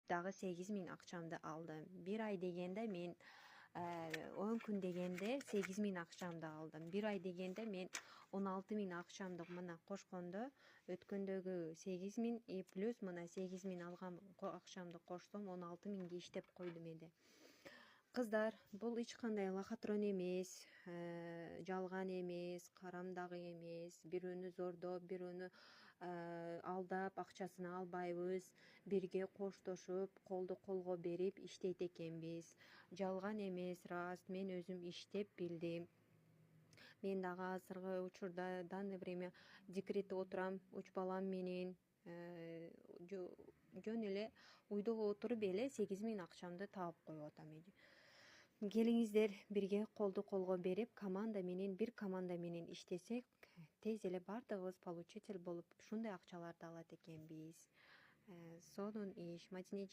дагы 8.000 акчамды алдым. Bir ay дегенде мен 10 күн дегенде 8.000 акчамды алдым. Bir ay дегенде мен 16.000 акчамды мына кошкондо өткөндөгү 8.000 плюс мына 8.000 алган акчамды кошсом 16.000 иштеп койдум эди. Кыздар, бул эч кандай лохотрон эмес, жалган эмес, карам дагы эмес. Бирөөнү зордоп, бирөөнү алдап акчасын албайбыз. Бирге коштошуп, колду колго берип иштейт экенбиз. Жалган эмес, раст. Мен өзүм иштеп билдим. Мен дагы азыркы учурда данный время декретте отурам, 3 балам менен. Жөн эле уйда отуруп эле 8.000 акчамды таап коюп атам. Келиңиздер, бирге колду колго берип, бир команда менен иштесек, тез эле бардыгыбыз получатель болуп, ушундай акчаларды алат экенбиз. Сонун иш. Мадина